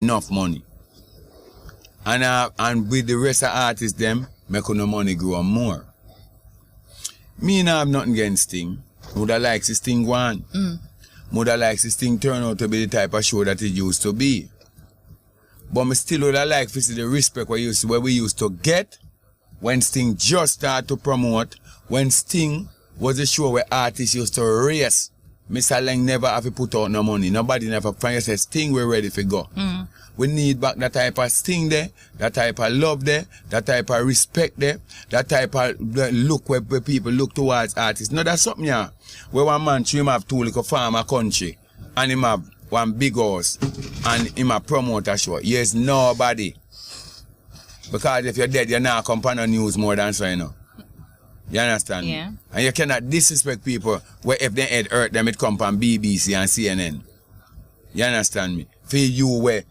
enough money. And with the rest of artists them, make no money grow more. Me not have nothing against Sting. Woulda likes this thing go on. Woulda likes this thing turn out to be the type of show that it used to be. But me still woulda like to see the respect where we used to get when Sting just started to promote, when Sting was a show where artists used to race. Mr. Lang never have to put out no money. Nobody never find say Sting we're ready to go. We need back that type of Sting there, that type of love there, that type of respect there, that type of look where people look towards artists. No, that's something yeah. Where one man him have two little farm a country and him have one big house and him a promote a show. Yes, nobody. Because if you're dead, you're not come on the news more than so, you know. You understand? Yeah. And you cannot disrespect people where if they head hurt them, it come on BBC and CNN. You understand me? For you where